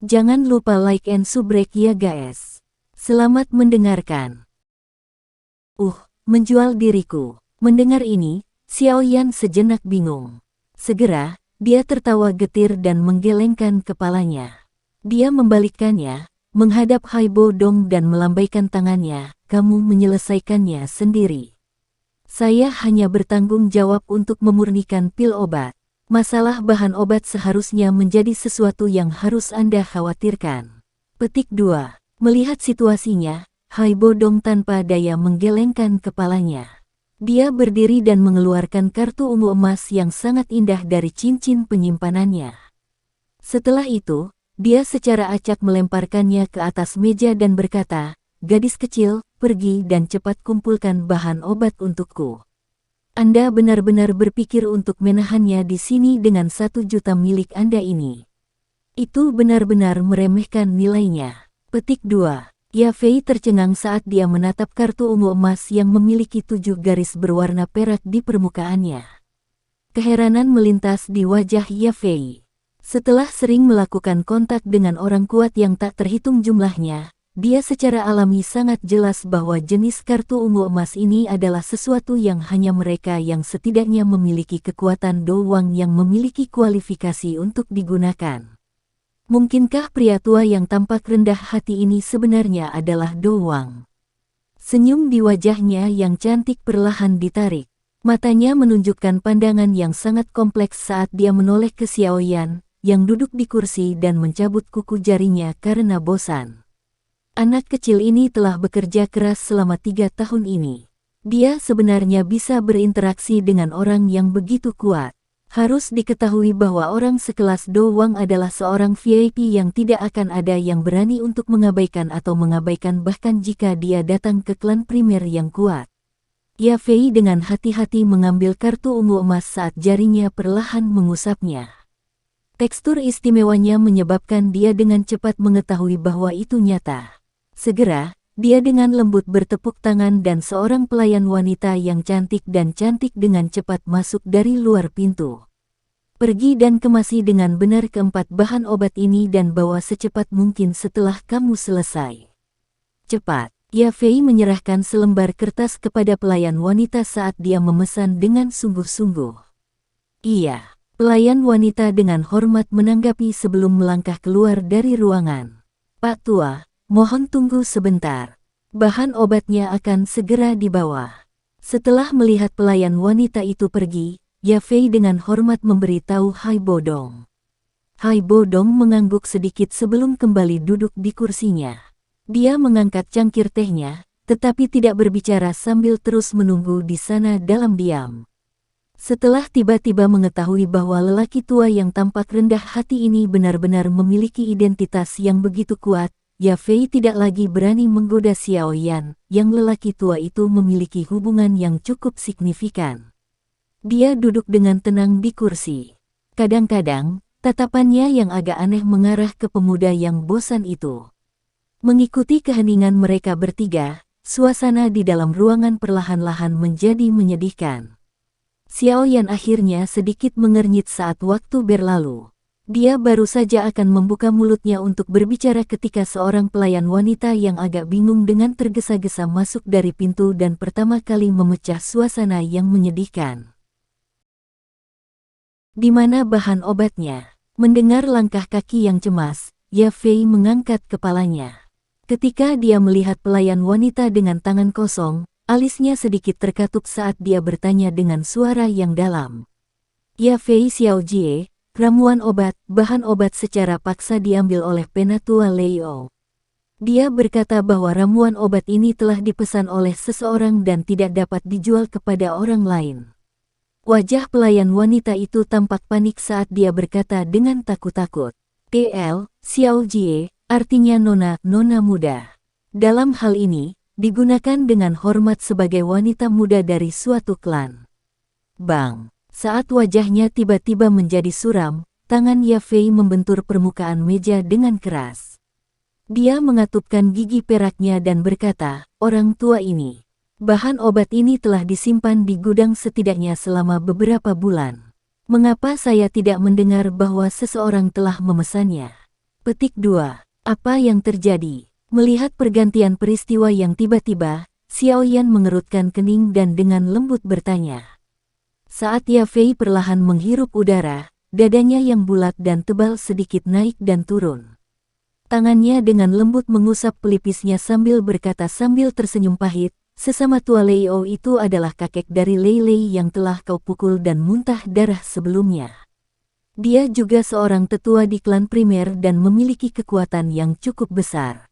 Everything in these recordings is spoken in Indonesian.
Jangan lupa like and subrek ya guys. Selamat mendengarkan. Menjual diriku. Mendengar ini, Xiaoyan sejenak bingung. Segera, dia tertawa getir dan menggelengkan kepalanya. Dia membalikkannya, menghadap Haibo Dong dan melambaikan tangannya. Kamu menyelesaikannya sendiri. Saya hanya bertanggung jawab untuk memurnikan pil obat. Masalah bahan obat seharusnya menjadi sesuatu yang harus Anda khawatirkan. Petik 2. Melihat situasinya, Haibo Dong tanpa daya menggelengkan kepalanya. Dia berdiri dan mengeluarkan kartu ungu emas yang sangat indah dari cincin penyimpanannya. Setelah itu, dia secara acak melemparkannya ke atas meja dan berkata, "Gadis kecil, pergi dan cepat kumpulkan bahan obat untukku. Anda benar-benar berpikir untuk menahannya di sini dengan 1 juta milik Anda ini. Itu benar-benar meremehkan nilainya." Petik 2. Ya Fei tercengang saat dia menatap kartu ungu emas yang memiliki 7 garis berwarna perak di permukaannya. Keheranan melintas di wajah Ya Fei. Setelah sering melakukan kontak dengan orang kuat yang tak terhitung jumlahnya, dia secara alami sangat jelas bahwa jenis kartu ungu emas ini adalah sesuatu yang hanya mereka yang setidaknya memiliki kekuatan doang yang memiliki kualifikasi untuk digunakan. Mungkinkah pria tua yang tampak rendah hati ini sebenarnya adalah doang? Senyum di wajahnya yang cantik perlahan ditarik. Matanya menunjukkan pandangan yang sangat kompleks saat dia menoleh ke Xiaoyan, yang duduk di kursi dan mencabut kuku jarinya karena bosan. Anak kecil ini telah bekerja keras selama 3 tahun ini. Dia sebenarnya bisa berinteraksi dengan orang yang begitu kuat. Harus diketahui bahwa orang sekelas Do Wang adalah seorang VIP yang tidak akan ada yang berani untuk mengabaikan atau mengabaikan bahkan jika dia datang ke klan primer yang kuat. Ya Fei dengan hati-hati mengambil kartu ungu emas saat jarinya perlahan mengusapnya. Tekstur istimewanya menyebabkan dia dengan cepat mengetahui bahwa itu nyata. Segera, dia dengan lembut bertepuk tangan dan seorang pelayan wanita yang cantik dengan cepat masuk dari luar pintu. Pergi dan kemasi dengan benar keempat bahan obat ini dan bawa secepat mungkin setelah kamu selesai. Cepat, Ya Fei menyerahkan selembar kertas kepada pelayan wanita saat dia memesan dengan sungguh-sungguh. Iya, pelayan wanita dengan hormat menanggapi sebelum melangkah keluar dari ruangan. Pak Tua, mohon tunggu sebentar. Bahan obatnya akan segera dibawa. Setelah melihat pelayan wanita itu pergi, Ya Fei dengan hormat memberitahu Haibo Dong. Haibo Dong mengangguk sedikit sebelum kembali duduk di kursinya. Dia mengangkat cangkir tehnya, tetapi tidak berbicara sambil terus menunggu di sana dalam diam. Setelah tiba-tiba mengetahui bahwa lelaki tua yang tampak rendah hati ini benar-benar memiliki identitas yang begitu kuat, Ya Fei tidak lagi berani menggoda Xiaoyan, yang lelaki tua itu memiliki hubungan yang cukup signifikan. Dia duduk dengan tenang di kursi. Kadang-kadang, tatapannya yang agak aneh mengarah ke pemuda yang bosan itu. Mengikuti keheningan mereka bertiga, suasana di dalam ruangan perlahan-lahan menjadi menyedihkan. Xiaoyan akhirnya sedikit mengernyit saat waktu berlalu. Dia baru saja akan membuka mulutnya untuk berbicara ketika seorang pelayan wanita yang agak bingung dengan tergesa-gesa masuk dari pintu dan pertama kali memecah suasana yang menyedihkan. Di mana bahan obatnya? Mendengar langkah kaki yang cemas, Ya Fei mengangkat kepalanya. Ketika dia melihat pelayan wanita dengan tangan kosong, alisnya sedikit terkatup saat dia bertanya dengan suara yang dalam. Ya Fei Xiaojie, ramuan obat, bahan obat secara paksa diambil oleh Penatua Leo. Dia berkata bahwa ramuan obat ini telah dipesan oleh seseorang dan tidak dapat dijual kepada orang lain. Wajah pelayan wanita itu tampak panik saat dia berkata dengan takut-takut. TL, Xiaojie, artinya nona muda. Dalam hal ini, digunakan dengan hormat sebagai wanita muda dari suatu klan. Bang! Saat wajahnya tiba-tiba menjadi suram, tangan Ya Fei membentur permukaan meja dengan keras. Dia mengatupkan gigi peraknya dan berkata, "Orang tua ini. Bahan obat ini telah disimpan di gudang setidaknya selama beberapa bulan. Mengapa saya tidak mendengar bahwa seseorang telah memesannya?" Petik 2. Apa yang terjadi? Melihat pergantian peristiwa yang tiba-tiba, Xiaoyan mengerutkan kening dan dengan lembut bertanya. Saat Ye Fei perlahan menghirup udara, dadanya yang bulat dan tebal sedikit naik dan turun. Tangannya dengan lembut mengusap pelipisnya sambil berkata sambil tersenyum pahit, sesama tua Lei O itu adalah kakek dari Lei Lei yang telah kau pukul dan muntah darah sebelumnya. Dia juga seorang tetua di klan primer dan memiliki kekuatan yang cukup besar.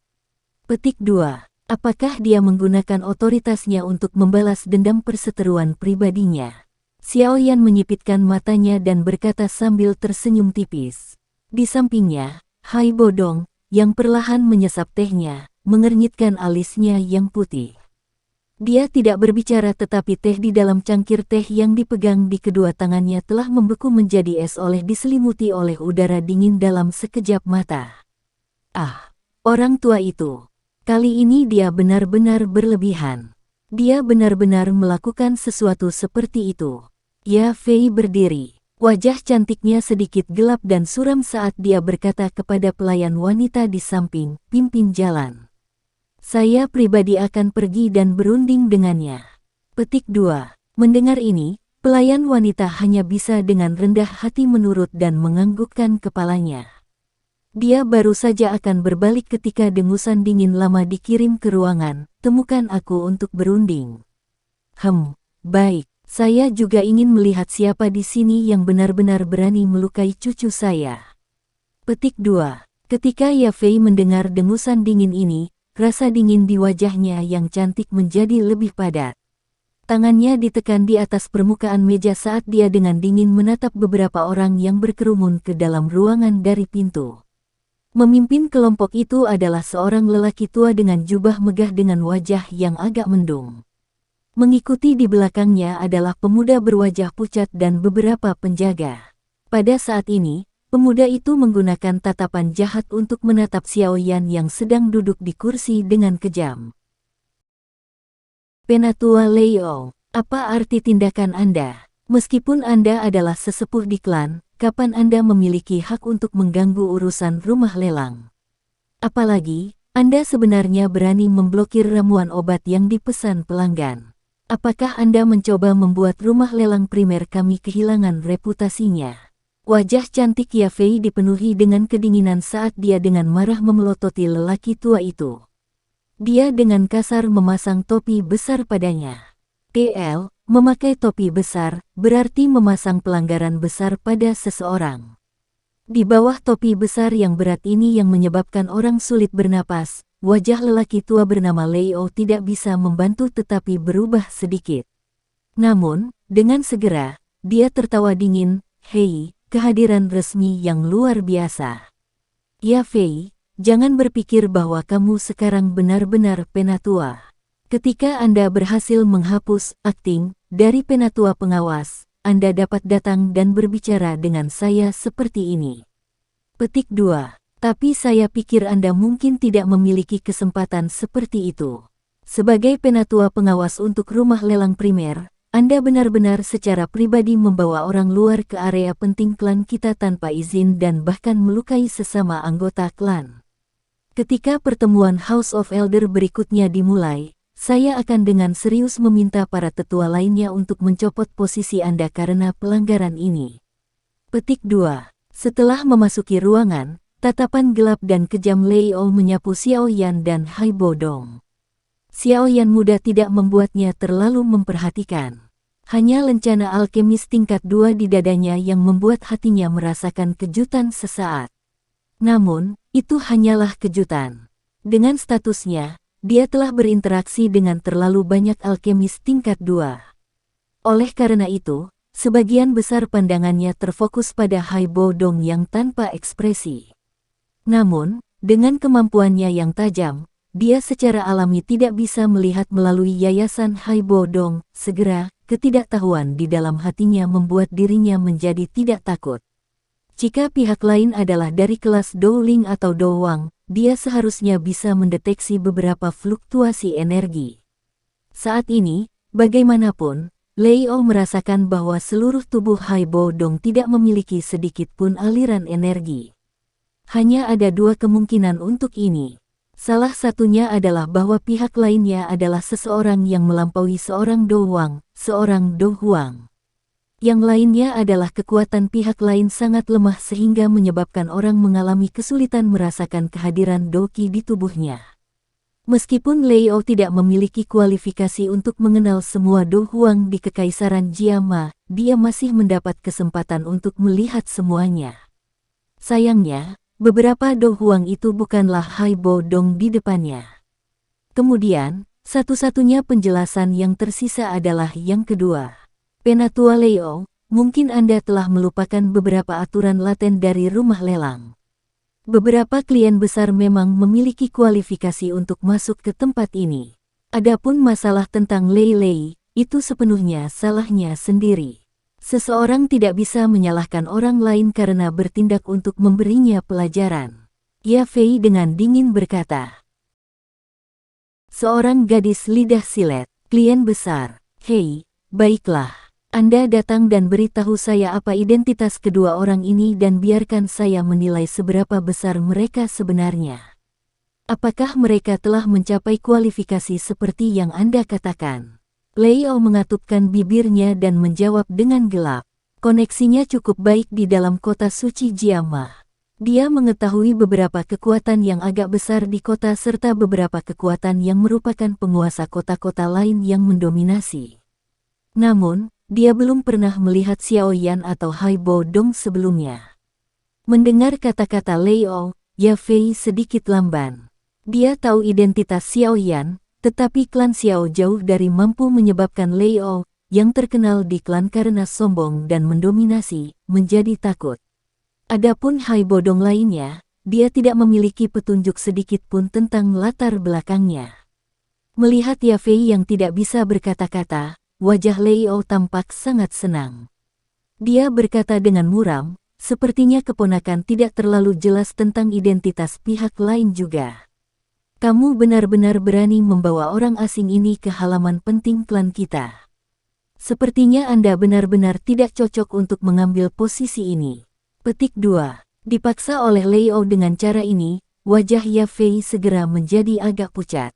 Petik 2. Apakah dia menggunakan otoritasnya untuk membalas dendam perseteruan pribadinya? Xiaoyan menyipitkan matanya dan berkata sambil tersenyum tipis. Di sampingnya, Hai Bodong, yang perlahan menyesap tehnya, mengernyitkan alisnya yang putih. Dia tidak berbicara tetapi teh di dalam cangkir teh yang dipegang di kedua tangannya telah membeku menjadi es oleh diselimuti oleh udara dingin dalam sekejap mata. Ah, orang tua itu. Kali ini dia benar-benar berlebihan. Dia benar-benar melakukan sesuatu seperti itu. Ye Fei berdiri. Wajah cantiknya sedikit gelap dan suram saat dia berkata kepada pelayan wanita di samping, pimpin jalan. Saya pribadi akan pergi dan berunding dengannya. Petik 2. Mendengar ini, pelayan wanita hanya bisa dengan rendah hati menurut dan menganggukkan kepalanya. Dia baru saja akan berbalik ketika dengusan dingin lama dikirim ke ruangan, temukan aku untuk berunding. Baik. Saya juga ingin melihat siapa di sini yang benar-benar berani melukai cucu saya. Petik 2. Ketika Ye Fei mendengar dengusan dingin ini, rasa dingin di wajahnya yang cantik menjadi lebih padat. Tangannya ditekan di atas permukaan meja saat dia dengan dingin menatap beberapa orang yang berkerumun ke dalam ruangan dari pintu. Memimpin kelompok itu adalah seorang lelaki tua dengan jubah megah dengan wajah yang agak mendung. Mengikuti di belakangnya adalah pemuda berwajah pucat dan beberapa penjaga. Pada saat ini, pemuda itu menggunakan tatapan jahat untuk menatap Xiaoyan yang sedang duduk di kursi dengan kejam. Penatua Lei O, apa arti tindakan Anda? Meskipun Anda adalah sesepuh di klan, kapan Anda memiliki hak untuk mengganggu urusan rumah lelang? Apalagi, Anda sebenarnya berani memblokir ramuan obat yang dipesan pelanggan. Apakah Anda mencoba membuat rumah lelang primer kami kehilangan reputasinya? Wajah cantik Ye Fei dipenuhi dengan kedinginan saat dia dengan marah memelototi lelaki tua itu. Dia dengan kasar memasang topi besar padanya. Memakai topi besar, berarti memasang pelanggaran besar pada seseorang. Di bawah topi besar yang berat ini yang menyebabkan orang sulit bernapas, wajah lelaki tua bernama Lei O tidak bisa membantu tetapi berubah sedikit. Namun, dengan segera, dia tertawa dingin, hei, kehadiran resmi yang luar biasa. Ye Fei, jangan berpikir bahwa kamu sekarang benar-benar penatua. Ketika Anda berhasil menghapus akting dari penatua pengawas, Anda dapat datang dan berbicara dengan saya seperti ini. Petik 2. Tapi saya pikir Anda mungkin tidak memiliki kesempatan seperti itu. Sebagai penatua pengawas untuk rumah lelang primer, Anda benar-benar secara pribadi membawa orang luar ke area penting klan kita tanpa izin dan bahkan melukai sesama anggota klan. Ketika pertemuan House of Elder berikutnya dimulai, saya akan dengan serius meminta para tetua lainnya untuk mencopot posisi Anda karena pelanggaran ini. Petik 2. Setelah memasuki ruangan, tatapan gelap dan kejam Lei O menyapu Xiaoyan dan Hai Bodong. Xiaoyan muda tidak membuatnya terlalu memperhatikan. Hanya lencana alkemis tingkat 2 di dadanya yang membuat hatinya merasakan kejutan sesaat. Namun, itu hanyalah kejutan. Dengan statusnya, dia telah berinteraksi dengan terlalu banyak alkemis tingkat 2. Oleh karena itu, sebagian besar pandangannya terfokus pada Hai Bodong yang tanpa ekspresi. Namun, dengan kemampuannya yang tajam, dia secara alami tidak bisa melihat melalui yayasan Hai Bodong. Segera, ketidaktahuan di dalam hatinya membuat dirinya menjadi tidak takut. Jika pihak lain adalah dari kelas Dou-Ling atau Dou-Wang, dia seharusnya bisa mendeteksi beberapa fluktuasi energi. Saat ini, bagaimanapun, Lei O merasakan bahwa seluruh tubuh Hai Bodong tidak memiliki sedikit pun aliran energi. Hanya ada dua kemungkinan untuk ini. Salah satunya adalah bahwa pihak lainnya adalah seseorang yang melampaui seorang Do Huang, seorang Do Huang. Yang lainnya adalah kekuatan pihak lain sangat lemah sehingga menyebabkan orang mengalami kesulitan merasakan kehadiran Do Qi di tubuhnya. Meskipun Lei Ou tidak memiliki kualifikasi untuk mengenal semua Do Huang di Kekaisaran Jiama, dia masih mendapat kesempatan untuk melihat semuanya. Sayangnya, beberapa Do Huang itu bukanlah Haibo Dong di depannya. Kemudian, satu-satunya penjelasan yang tersisa adalah yang kedua. Penatua Lei Ou, mungkin Anda telah melupakan beberapa aturan laten dari rumah lelang. Beberapa klien besar memang memiliki kualifikasi untuk masuk ke tempat ini. Adapun masalah tentang Lei Lei, itu sepenuhnya salahnya sendiri. Seseorang tidak bisa menyalahkan orang lain karena bertindak untuk memberinya pelajaran. Ya Fei dengan dingin berkata. Seorang gadis lidah silet, klien besar. Hei, baiklah. Anda datang dan beritahu saya apa identitas kedua orang ini dan biarkan saya menilai seberapa besar mereka sebenarnya. Apakah mereka telah mencapai kualifikasi seperti yang Anda katakan? Lei Ou mengatupkan bibirnya dan menjawab dengan gelap. Koneksinya cukup baik di dalam kota suci Jiama. Dia mengetahui beberapa kekuatan yang agak besar di kota serta beberapa kekuatan yang merupakan penguasa kota-kota lain yang mendominasi. Namun, dia belum pernah melihat Xiao Yan atau Haibo Dong sebelumnya. Mendengar kata-kata Lei Ou, Ya Fei sedikit lamban. Dia tahu identitas Xiao Yan, tetapi klan Xiao jauh dari mampu menyebabkan Lei Ou, yang terkenal di klan karena sombong dan mendominasi, menjadi takut. Adapun Haibo Dong lainnya, dia tidak memiliki petunjuk sedikit pun tentang latar belakangnya. Melihat Ya Fei yang tidak bisa berkata-kata, wajah Lei Ou tampak sangat senang. Dia berkata dengan muram, sepertinya keponakan tidak terlalu jelas tentang identitas pihak lain juga. Kamu benar-benar berani membawa orang asing ini ke halaman penting klan kita. Sepertinya Anda benar-benar tidak cocok untuk mengambil posisi ini. Petik 2. Dipaksa oleh Lei Ou dengan cara ini, wajah Ya Fei segera menjadi agak pucat.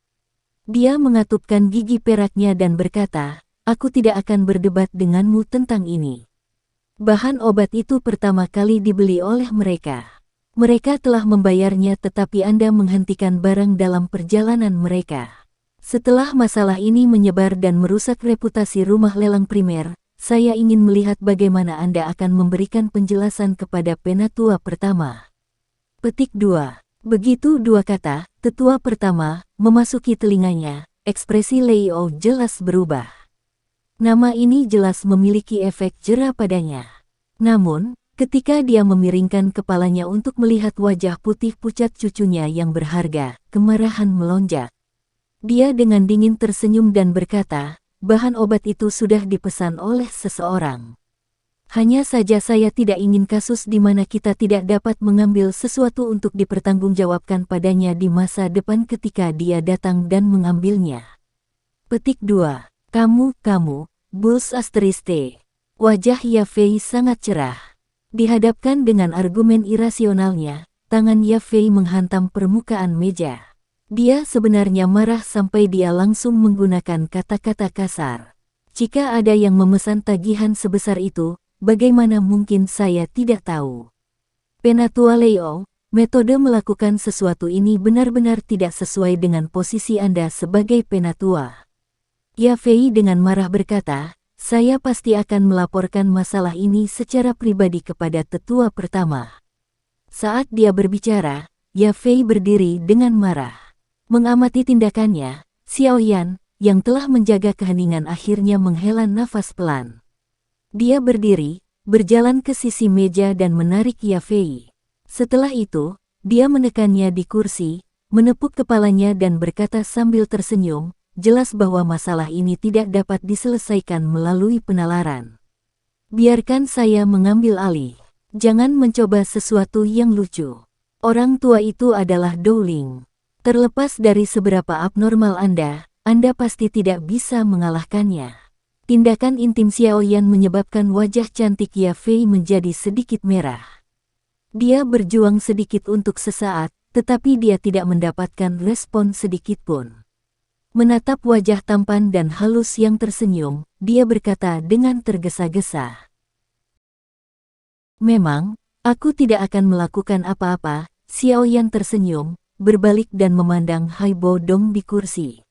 Dia mengatupkan gigi peraknya dan berkata, aku tidak akan berdebat denganmu tentang ini. Bahan obat itu pertama kali dibeli oleh mereka. Mereka telah membayarnya tetapi Anda menghentikan barang dalam perjalanan mereka. Setelah masalah ini menyebar dan merusak reputasi rumah lelang primer, saya ingin melihat bagaimana Anda akan memberikan penjelasan kepada penatua pertama. Petik 2. Begitu dua kata, tetua pertama, memasuki telinganya, ekspresi Lei Ou jelas berubah. Nama ini jelas memiliki efek jera padanya. Namun, ketika dia memiringkan kepalanya untuk melihat wajah putih pucat cucunya yang berharga, kemarahan melonjak. Dia dengan dingin tersenyum dan berkata, bahan obat itu sudah dipesan oleh seseorang. Hanya saja saya tidak ingin kasus di mana kita tidak dapat mengambil sesuatu untuk dipertanggungjawabkan padanya di masa depan ketika dia datang dan mengambilnya. Petik 2. Kamu, Bulls Asteriste. Wajah Ya Fei sangat cerah. Dihadapkan dengan argumen irasionalnya, tangan Ya Fei menghantam permukaan meja. Dia sebenarnya marah sampai dia langsung menggunakan kata-kata kasar. Jika ada yang memesan tagihan sebesar itu, bagaimana mungkin saya tidak tahu? Penatua Lei Ou, metode melakukan sesuatu ini benar-benar tidak sesuai dengan posisi Anda sebagai penatua. Ya Fei dengan marah berkata, saya pasti akan melaporkan masalah ini secara pribadi kepada tetua pertama. Saat dia berbicara, Ya Fei berdiri dengan marah. Mengamati tindakannya, Xiao Yan, yang telah menjaga keheningan akhirnya menghela nafas pelan. Dia berdiri, berjalan ke sisi meja dan menarik Ya Fei. Setelah itu, dia menekannya di kursi, menepuk kepalanya dan berkata sambil tersenyum, jelas bahwa masalah ini tidak dapat diselesaikan melalui penalaran. Biarkan saya mengambil alih. Jangan mencoba sesuatu yang lucu. Orang tua itu adalah Dowling. Terlepas dari seberapa abnormal Anda pasti tidak bisa mengalahkannya. Tindakan intim Xiao Yan menyebabkan wajah cantik Ya Fei menjadi sedikit merah. Dia berjuang sedikit untuk sesaat, tetapi dia tidak mendapatkan respon sedikit pun. Menatap wajah tampan dan halus yang tersenyum, dia berkata dengan tergesa-gesa. Memang, aku tidak akan melakukan apa-apa. Xiao Yan tersenyum, berbalik dan memandang Haibo Dong di kursi.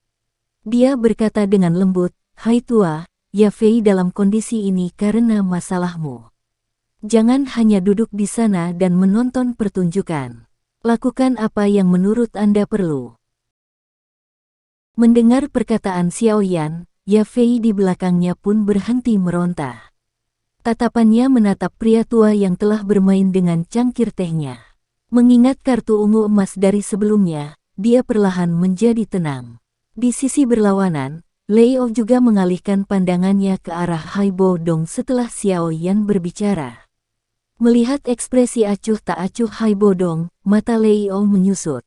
Dia berkata dengan lembut, "Hai tua, Ya Fei dalam kondisi ini karena masalahmu. Jangan hanya duduk di sana dan menonton pertunjukan. Lakukan apa yang menurut Anda perlu." Mendengar perkataan Xiao Yan, Ya Fei di belakangnya pun berhenti meronta. Tatapannya menatap pria tua yang telah bermain dengan cangkir tehnya. Mengingat kartu ungu emas dari sebelumnya, dia perlahan menjadi tenang. Di sisi berlawanan, Lei O juga mengalihkan pandangannya ke arah Haibo Dong setelah Xiao Yan berbicara. Melihat ekspresi acuh tak acuh Haibo Dong, mata Lei O menyusut.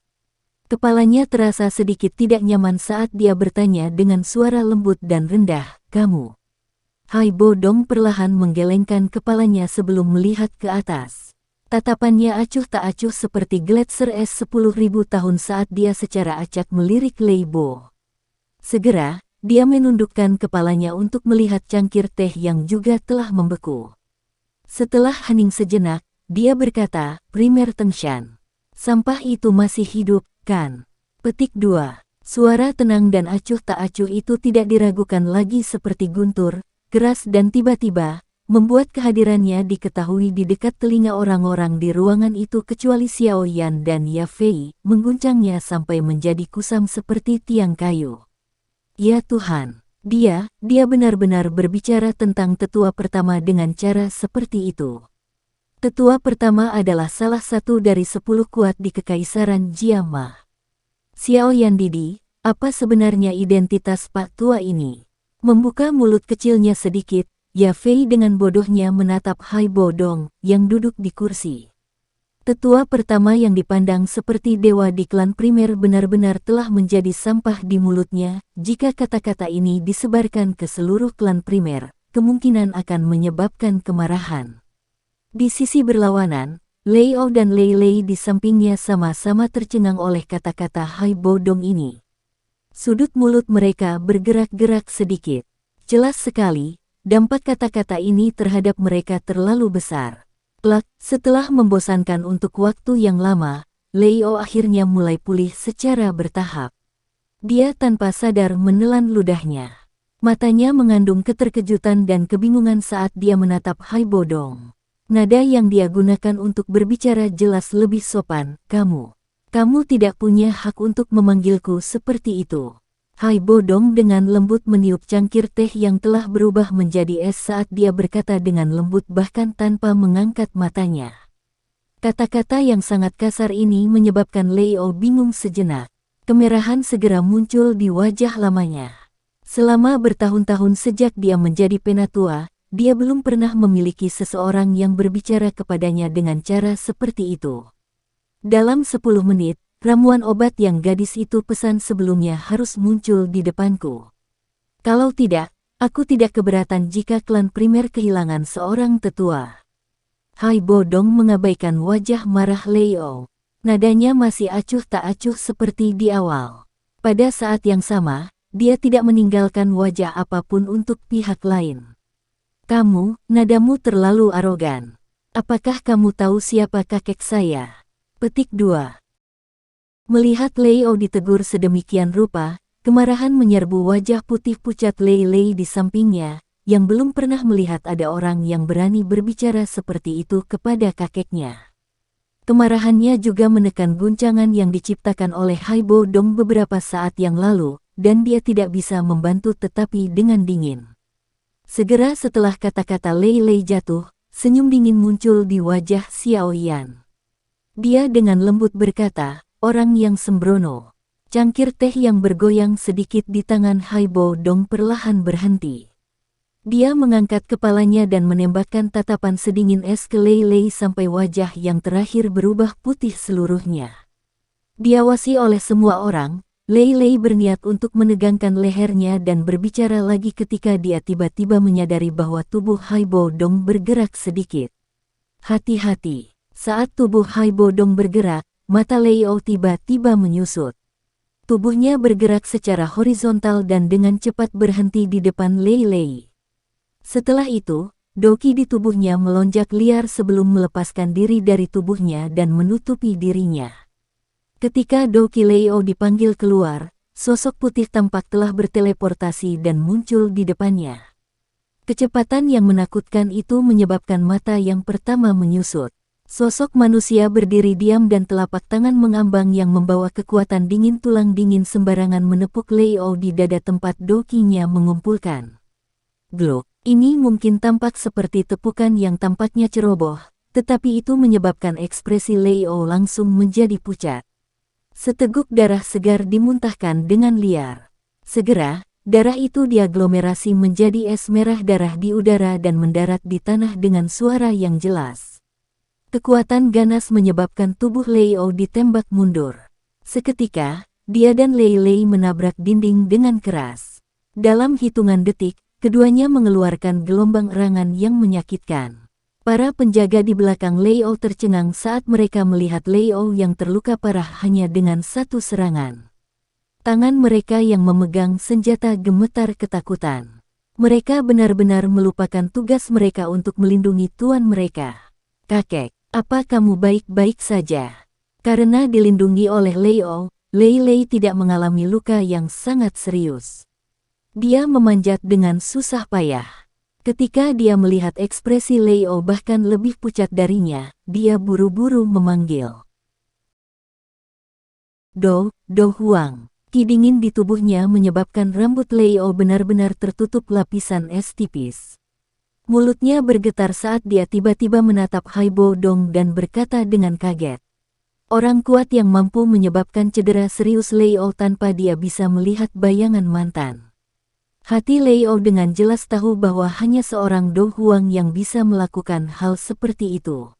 Kepalanya terasa sedikit tidak nyaman saat dia bertanya dengan suara lembut dan rendah, "Kamu?" Haibo Dong perlahan menggelengkan kepalanya sebelum melihat ke atas. Tatapannya acuh tak acuh seperti gletser es 10.000 tahun saat dia secara acak melirik Lei Bo. Segera, dia menundukkan kepalanya untuk melihat cangkir teh yang juga telah membeku. Setelah hening sejenak, dia berkata, "Primer Tengshan. Sampah itu masih hidup, kan?" Petik 2. Suara tenang dan acuh tak acuh itu tidak diragukan lagi seperti guntur, keras dan tiba-tiba, membuat kehadirannya diketahui di dekat telinga orang-orang di ruangan itu kecuali Xiao Yan dan Ya Fei, mengguncangnya sampai menjadi kusam seperti tiang kayu. Ya Tuhan, dia benar-benar berbicara tentang tetua pertama dengan cara seperti itu. Tetua pertama adalah salah satu dari 10 kuat di Kekaisaran Jiama. Xiao Yan Didi, apa sebenarnya identitas Pak Tua ini? Membuka mulut kecilnya sedikit, Ya Fei dengan bodohnya menatap Haibo Dong yang duduk di kursi. Tetua pertama yang dipandang seperti dewa di klan primer benar-benar telah menjadi sampah di mulutnya. Jika kata-kata ini disebarkan ke seluruh klan primer, kemungkinan akan menyebabkan kemarahan. Di sisi berlawanan, Lei O dan Lei Lei di sampingnya sama-sama tercengang oleh kata-kata Haibo Dong ini. Sudut mulut mereka bergerak-gerak sedikit. Jelas sekali, dampak kata-kata ini terhadap mereka terlalu besar. Plak, setelah membosankan untuk waktu yang lama, Lei O akhirnya mulai pulih secara bertahap. Dia tanpa sadar menelan ludahnya. Matanya mengandung keterkejutan dan kebingungan saat dia menatap Haibo Dong. Nada yang dia gunakan untuk berbicara jelas lebih sopan, "Kamu tidak punya hak untuk memanggilku seperti itu." Haibo Dong dengan lembut meniup cangkir teh yang telah berubah menjadi es saat dia berkata dengan lembut bahkan tanpa mengangkat matanya. Kata-kata yang sangat kasar ini menyebabkan Lei O bingung sejenak. Kemerahan segera muncul di wajah lamanya. Selama bertahun-tahun sejak dia menjadi penatua, dia belum pernah memiliki seseorang yang berbicara kepadanya dengan cara seperti itu. Dalam 10 menit, ramuan obat yang gadis itu pesan sebelumnya harus muncul di depanku. Kalau tidak, aku tidak keberatan jika klan primer kehilangan seorang tetua. Haibo Dong mengabaikan wajah marah Lei O. Nadanya masih acuh tak acuh seperti di awal. Pada saat yang sama, dia tidak meninggalkan wajah apapun untuk pihak lain. Nadamu terlalu arogan. Apakah kamu tahu siapa kakek saya? Petik 2. Melihat Lei O ditegur sedemikian rupa, kemarahan menyerbu wajah putih pucat Lei Lei di sampingnya, yang belum pernah melihat ada orang yang berani berbicara seperti itu kepada kakeknya. Kemarahannya juga menekan guncangan yang diciptakan oleh Haibo Dong beberapa saat yang lalu, dan dia tidak bisa membantu tetapi dengan dingin. Segera setelah kata-kata Lei Lei jatuh, senyum dingin muncul di wajah Xiao Yan. Dia dengan lembut berkata, "Orang yang sembrono." Cangkir teh yang bergoyang sedikit di tangan Haibo Dong perlahan berhenti. Dia mengangkat kepalanya dan menembakkan tatapan sedingin es ke Lei Lei sampai wajah yang terakhir berubah putih seluruhnya. Diawasi oleh semua orang, Lei Lei berniat untuk menegangkan lehernya dan berbicara lagi ketika dia tiba-tiba menyadari bahwa tubuh Haibo Dong bergerak sedikit. "Hati-hati." Saat tubuh Haibo Dong bergerak, mata Leo tiba-tiba menyusut. Tubuhnya bergerak secara horizontal dan dengan cepat berhenti di depan Lei Lei. Setelah itu, doki di tubuhnya melonjak liar sebelum melepaskan diri dari tubuhnya dan menutupi dirinya. Ketika doki Leo dipanggil keluar, sosok putih tampak telah berteleportasi dan muncul di depannya. Kecepatan yang menakutkan itu menyebabkan mata yang pertama menyusut. Sosok manusia berdiri diam dan telapak tangan mengambang yang membawa kekuatan dingin tulang dingin sembarangan menepuk Leo di dada tempat dokinya mengumpulkan. Glok, ini mungkin tampak seperti tepukan yang tampaknya ceroboh, tetapi itu menyebabkan ekspresi Leo langsung menjadi pucat. Seteguk darah segar dimuntahkan dengan liar. Segera, darah itu diaglomerasi menjadi es merah darah di udara dan mendarat di tanah dengan suara yang jelas. Kekuatan ganas menyebabkan tubuh Leo ditembak mundur. Seketika, dia dan Lei Lei menabrak dinding dengan keras. Dalam hitungan detik, keduanya mengeluarkan gelombang erangan yang menyakitkan. Para penjaga di belakang Leo tercengang saat mereka melihat Leo yang terluka parah hanya dengan satu serangan. Tangan mereka yang memegang senjata gemetar ketakutan. Mereka benar-benar melupakan tugas mereka untuk melindungi tuan mereka. Kakek. Apa kamu baik-baik saja? Karena dilindungi oleh Leo, Lei Lei tidak mengalami luka yang sangat serius. Dia memanjat dengan susah payah. Ketika dia melihat ekspresi Leo bahkan lebih pucat darinya, dia buru-buru memanggil. Do Huang. Ki dingin di tubuhnya menyebabkan rambut Leo benar-benar tertutup lapisan es tipis. Mulutnya bergetar saat dia tiba-tiba menatap Haibo Dong dan berkata dengan kaget. Orang kuat yang mampu menyebabkan cedera serius Leo tanpa dia bisa melihat bayangan mantan. Hati Leo dengan jelas tahu bahwa hanya seorang Do Huang yang bisa melakukan hal seperti itu.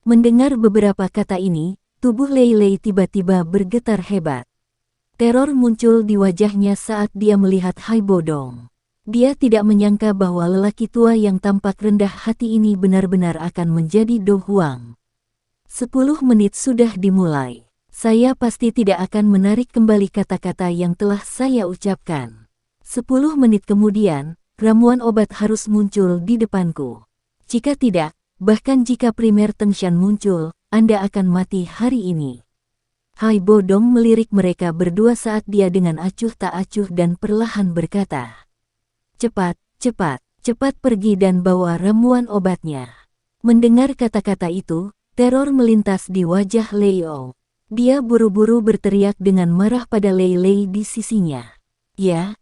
Mendengar beberapa kata ini, tubuh Lei Lei tiba-tiba bergetar hebat. Teror muncul di wajahnya saat dia melihat Haibo Dong. Dia tidak menyangka bahwa lelaki tua yang tampak rendah hati ini benar-benar akan menjadi Do Huang. 10 menit sudah dimulai. Saya pasti tidak akan menarik kembali kata-kata yang telah saya ucapkan. 10 menit kemudian, ramuan obat harus muncul di depanku. Jika tidak, bahkan jika primer Tengshan muncul, Anda akan mati hari ini. Haibo Dong melirik mereka berdua saat dia dengan acuh tak acuh dan perlahan berkata. Cepat, cepat, cepat pergi dan bawa ramuan obatnya. Mendengar kata-kata itu, teror melintas di wajah Leo. Dia buru-buru berteriak dengan marah pada Lei Lei di sisinya. Ya,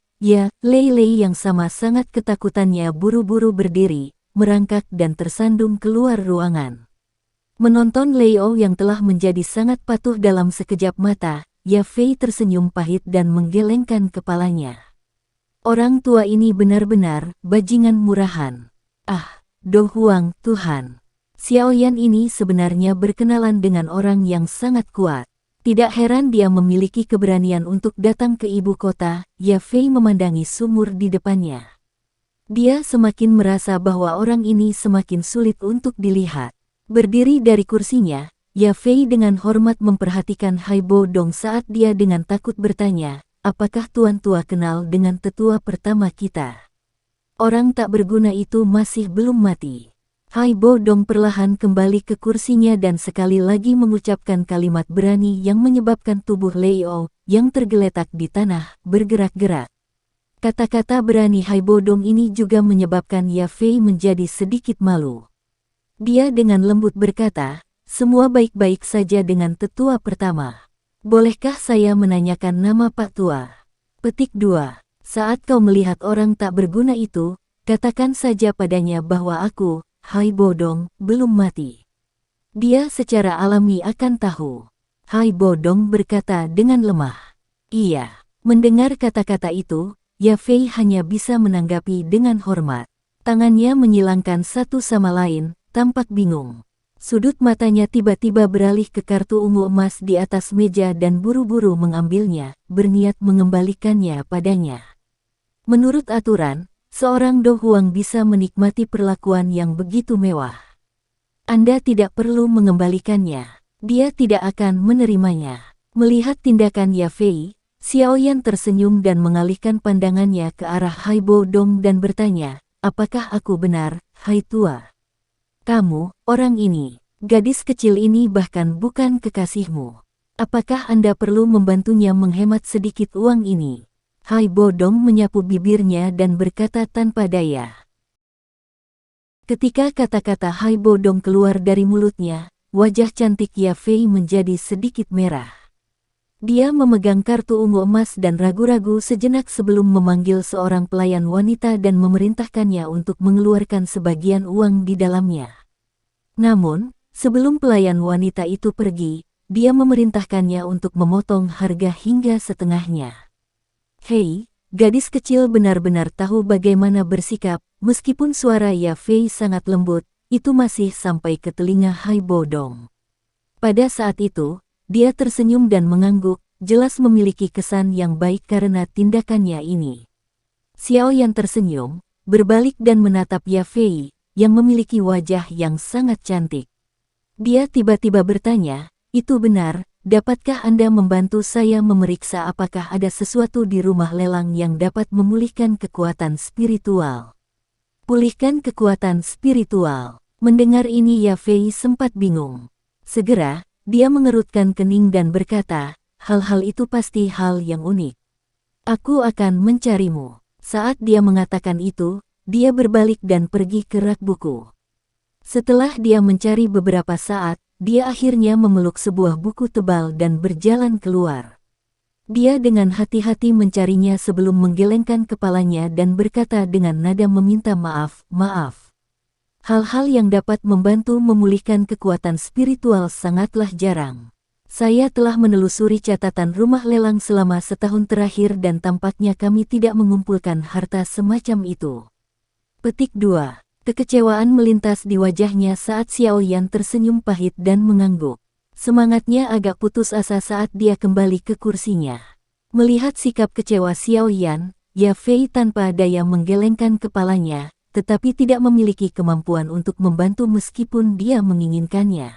Lei Lei yang sama sangat ketakutannya buru-buru berdiri, merangkak dan tersandung keluar ruangan. Menonton Leo yang telah menjadi sangat patuh dalam sekejap mata, Ya Fei tersenyum pahit dan menggelengkan kepalanya. Orang tua ini benar-benar bajingan murahan. Ah, Do Huang, Tuhan. Xiaoyan ini sebenarnya berkenalan dengan orang yang sangat kuat. Tidak heran dia memiliki keberanian untuk datang ke ibu kota. Ya Fei memandangi sumur di depannya. Dia semakin merasa bahwa orang ini semakin sulit untuk dilihat. Berdiri dari kursinya, Ya Fei dengan hormat memperhatikan Haibo Dong saat dia dengan takut bertanya. Apakah Tuan Tua kenal dengan tetua pertama kita? Orang tak berguna itu masih belum mati. Haibo Dong perlahan kembali ke kursinya dan sekali lagi mengucapkan kalimat berani yang menyebabkan tubuh Leo, yang tergeletak di tanah, bergerak-gerak. Kata-kata berani Haibo Dong ini juga menyebabkan Ya Fei menjadi sedikit malu. Dia dengan lembut berkata, semua baik-baik saja dengan tetua pertama. Bolehkah saya menanyakan nama Pak Tua? Petik 2. Saat kau melihat orang tak berguna itu, katakan saja padanya bahwa aku, Haibo Dong, belum mati. Dia secara alami akan tahu. Haibo Dong berkata dengan lemah. Iya. Mendengar kata-kata itu, Ya Fei hanya bisa menanggapi dengan hormat. Tangannya menyilangkan satu sama lain, tampak bingung. Sudut matanya tiba-tiba beralih ke kartu ungu emas di atas meja dan buru-buru mengambilnya, berniat mengembalikannya padanya. Menurut aturan, seorang Do Huang bisa menikmati perlakuan yang begitu mewah. Anda tidak perlu mengembalikannya. Dia tidak akan menerimanya. Melihat tindakan Ya Fei, Xiaoyan tersenyum dan mengalihkan pandangannya ke arah Haibo Dong dan bertanya, apakah aku benar, Hai Tua? Kamu, orang ini, gadis kecil ini bahkan bukan kekasihmu. Apakah Anda perlu membantunya menghemat sedikit uang ini? Haibo Dong menyapu bibirnya dan berkata tanpa daya. Ketika kata-kata Haibo Dong keluar dari mulutnya, wajah cantik Ya Fei menjadi sedikit merah. Dia memegang kartu ungu emas dan ragu-ragu sejenak sebelum memanggil seorang pelayan wanita dan memerintahkannya untuk mengeluarkan sebagian uang di dalamnya. Namun, sebelum pelayan wanita itu pergi, dia memerintahkannya untuk memotong harga hingga setengahnya. Hei, gadis kecil benar-benar tahu bagaimana bersikap, meskipun suara Ya Fei sangat lembut, itu masih sampai ke telinga Haibo Dong. Pada saat itu, dia tersenyum dan mengangguk, jelas memiliki kesan yang baik karena tindakannya ini. Xiaoyan tersenyum, berbalik dan menatap Ya Fei, yang memiliki wajah yang sangat cantik. Dia tiba-tiba bertanya, itu benar, dapatkah Anda membantu saya memeriksa apakah ada sesuatu di rumah lelang yang dapat memulihkan kekuatan spiritual? Pulihkan kekuatan spiritual. Mendengar ini Ya Fei sempat bingung. Segera, dia mengerutkan kening dan berkata, hal-hal itu pasti hal yang unik. Aku akan mencarimu. Saat dia mengatakan itu, dia berbalik dan pergi ke rak buku. Setelah dia mencari beberapa saat, dia akhirnya memeluk sebuah buku tebal dan berjalan keluar. Dia dengan hati-hati mencarinya sebelum menggelengkan kepalanya dan berkata dengan nada meminta maaf, maaf. Hal-hal yang dapat membantu memulihkan kekuatan spiritual sangatlah jarang. Saya telah menelusuri catatan rumah lelang selama setahun terakhir dan tampaknya kami tidak mengumpulkan harta semacam itu. Petik 2. Kekecewaan melintas di wajahnya saat Xiaoyan tersenyum pahit dan mengangguk. Semangatnya agak putus asa saat dia kembali ke kursinya. Melihat sikap kecewa Xiaoyan, Ya Fei tanpa daya menggelengkan kepalanya, tetapi tidak memiliki kemampuan untuk membantu meskipun dia menginginkannya.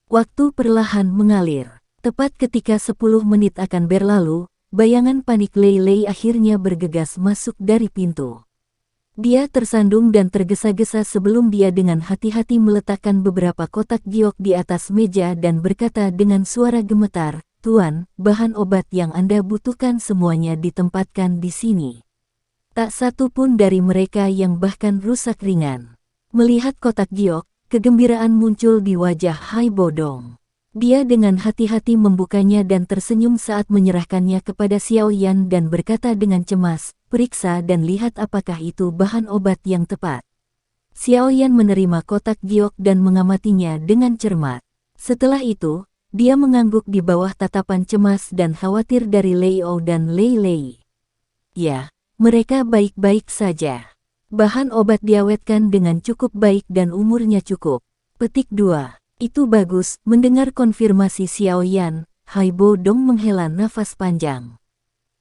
Waktu perlahan mengalir. Tepat ketika 10 menit akan berlalu, bayangan panik Lei Lei akhirnya bergegas masuk dari pintu. Dia tersandung dan tergesa-gesa sebelum dia dengan hati-hati meletakkan beberapa kotak giok di atas meja dan berkata dengan suara gemetar, Tuan, bahan obat yang Anda butuhkan semuanya ditempatkan di sini. Tak satu pun dari mereka yang bahkan rusak ringan. Melihat kotak giok, kegembiraan muncul di wajah Haibo Dong. Dia dengan hati-hati membukanya dan tersenyum saat menyerahkannya kepada Xiaoyan dan berkata dengan cemas, periksa dan lihat apakah itu bahan obat yang tepat. Xiaoyan menerima kotak giok dan mengamatinya dengan cermat. Setelah itu, dia mengangguk di bawah tatapan cemas dan khawatir dari Lei Ou dan Lei Lei. Ya, mereka baik-baik saja. Bahan obat diawetkan dengan cukup baik dan umurnya cukup. Petik 2. Itu bagus. Mendengar konfirmasi Xiaoyan, Haibo Dong menghela nafas panjang.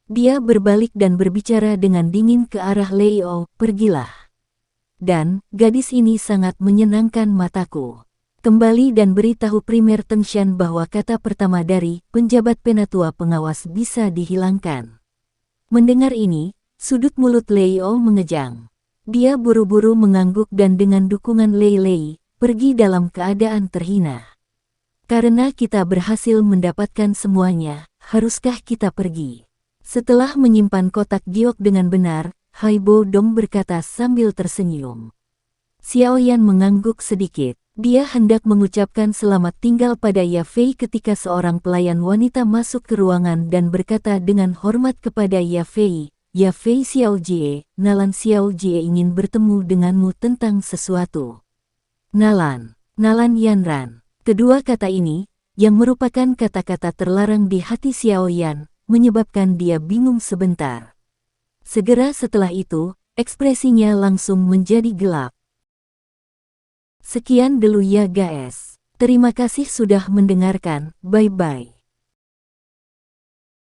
Dia berbalik dan berbicara dengan dingin ke arah Lei Ou, pergilah. Dan, gadis ini sangat menyenangkan mataku. Kembali dan beritahu Primer Tengshan bahwa kata pertama dari penjabat penatua pengawas bisa dihilangkan. Mendengar ini, sudut mulut Lei Ou mengejang. Dia buru-buru mengangguk dan dengan dukungan Lei Lei, pergi dalam keadaan terhina. Karena kita berhasil mendapatkan semuanya, haruskah kita pergi? Setelah menyimpan kotak giok dengan benar, Haibo Dong berkata sambil tersenyum. Xiaoyan mengangguk sedikit. Dia hendak mengucapkan selamat tinggal pada Ya Fei ketika seorang pelayan wanita masuk ke ruangan dan berkata dengan hormat kepada Ya Fei, Ya Fei Xiao Jie, Nalan Xiao Jie ingin bertemu denganmu tentang sesuatu. Nalan Yanran. Kedua kata ini, yang merupakan kata-kata terlarang di hati Xiaoyan, menyebabkan dia bingung sebentar. Segera setelah itu, ekspresinya langsung menjadi gelap. Sekian dulu ya guys. Terima kasih sudah mendengarkan, bye-bye.